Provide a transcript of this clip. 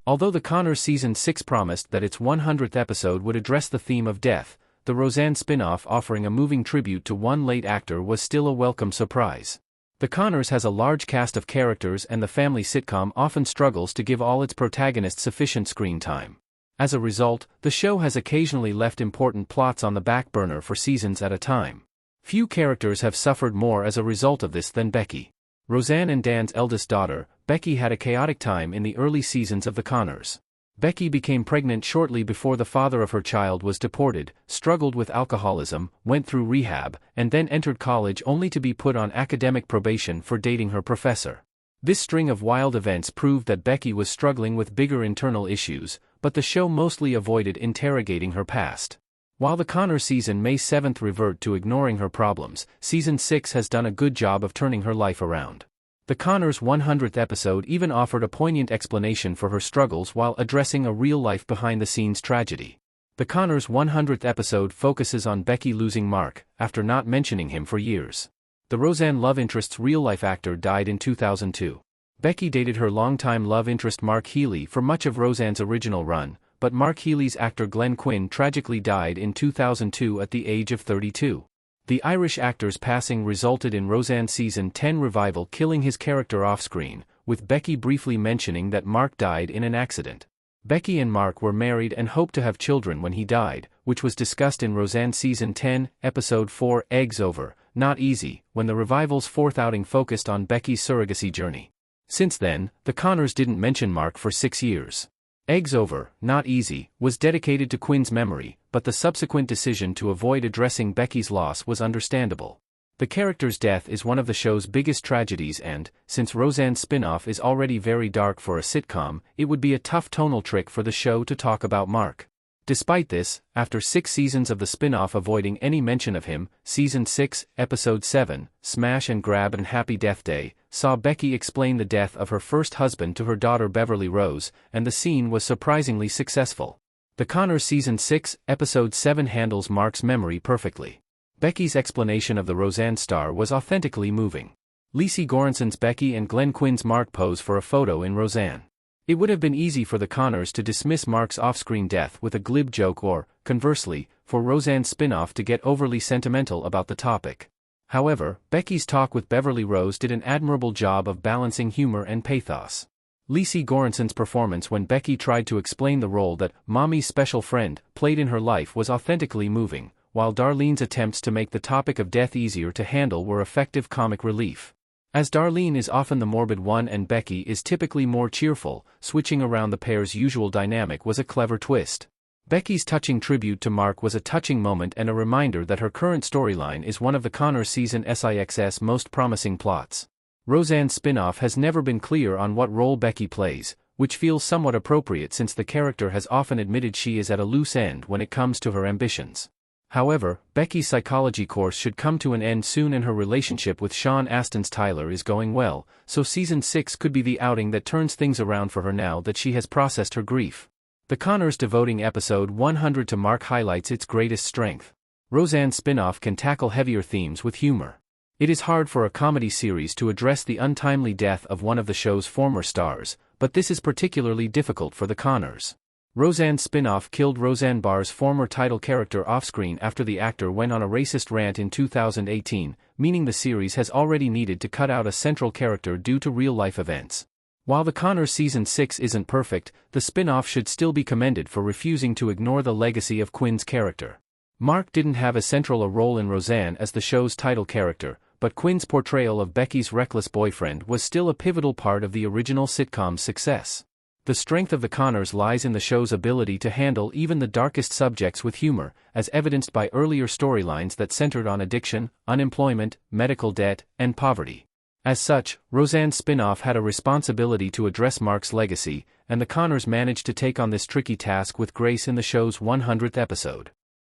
Although The Conners Season 6 promised that its 100th episode would address the theme of death, the Roseanne spin-off offering a moving tribute to one late actor was still a welcome surprise. The Conners has a large cast of characters, and the family sitcom often struggles to give all its protagonists sufficient screen time. As a result, the show has occasionally left important plots on the back burner for seasons at a time. Few characters have suffered more as a result of this than Becky. Roseanne and Dan's eldest daughter, Becky, had a chaotic time in the early seasons of The Conners. Becky became pregnant shortly before the father of her child was deported, struggled with alcoholism, went through rehab, and then entered college only to be put on academic probation for dating her professor. This string of wild events proved that Becky was struggling with bigger internal issues, but the show mostly avoided interrogating her past. While The Conners season May 7 revert to ignoring her problems, Season 6 has done a good job of turning her life around. The Conners' 100th episode even offered a poignant explanation for her struggles while addressing a real-life behind-the-scenes tragedy. The Conners' 100th episode focuses on Becky losing Mark, after not mentioning him for years. The Roseanne love interest's real-life actor died in 2002. Becky dated her longtime love interest Mark Healy for much of Roseanne's original run, but Mark Healy's actor Glenn Quinn tragically died in 2002 at the age of 32. The Irish actor's passing resulted in Roseanne's Season 10 revival killing his character off-screen, with Becky briefly mentioning that Mark died in an accident. Becky and Mark were married and hoped to have children when he died, which was discussed in Roseanne's Season 10, Episode 4, Eggs Over, Not Easy, when the revival's fourth outing focused on Becky's surrogacy journey. Since then, the Conners didn't mention Mark for 6 years. Eggs Over, Not Easy, was dedicated to Quinn's memory, but the subsequent decision to avoid addressing Becky's loss was understandable. The character's death is one of the show's biggest tragedies and, since Roseanne's spin-off is already very dark for a sitcom, it would be a tough tonal trick for the show to talk about Mark. Despite this, after 6 seasons of the spin-off avoiding any mention of him, Season 6, Episode 7, Smash and Grab and Happy Death Day, saw Becky explain the death of her first husband to her daughter Beverly Rose, and the scene was surprisingly successful. The Conners Season 6, Episode 7 handles Mark's memory perfectly. Becky's explanation of the Roseanne star was authentically moving. Lisi Goranson's Becky and Glenn Quinn's Mark pose for a photo in Roseanne. It would have been easy for the Conners to dismiss Mark's off-screen death with a glib joke or, conversely, for Roseanne's spin-off to get overly sentimental about the topic. However, Becky's talk with Beverly Rose did an admirable job of balancing humor and pathos. Lisi Goranson's performance when Becky tried to explain the role that Mommy's special friend played in her life was authentically moving, while Darlene's attempts to make the topic of death easier to handle were effective comic relief. As Darlene is often the morbid one and Becky is typically more cheerful, switching around the pair's usual dynamic was a clever twist. Becky's touching tribute to Mark was a touching moment and a reminder that her current storyline is one of the Conners Season 6's most promising plots. Roseanne's spin-off has never been clear on what role Becky plays, which feels somewhat appropriate since the character has often admitted she is at a loose end when it comes to her ambitions. However, Becky's psychology course should come to an end soon and her relationship with Sean Astin's Tyler is going well, so Season 6 could be the outing that turns things around for her now that she has processed her grief. The Conners devoting episode 100 to Mark highlights its greatest strength. Roseanne's spin-off can tackle heavier themes with humor. It is hard for a comedy series to address the untimely death of one of the show's former stars, but this is particularly difficult for the Conners. Roseanne's spin-off killed Roseanne Barr's former title character off-screen after the actor went on a racist rant in 2018, meaning the series has already needed to cut out a central character due to real-life events. While The Conners Season 6 isn't perfect, the spin-off should still be commended for refusing to ignore the legacy of Quinn's character. Mark didn't have as central a role in Roseanne as the show's title character, but Quinn's portrayal of Becky's reckless boyfriend was still a pivotal part of the original sitcom's success. The strength of the Conners lies in the show's ability to handle even the darkest subjects with humor, as evidenced by earlier storylines that centered on addiction, unemployment, medical debt, and poverty. As such, Roseanne's spin-off had a responsibility to address Mark's legacy, and the Conners managed to take on this tricky task with grace in the show's 100th episode.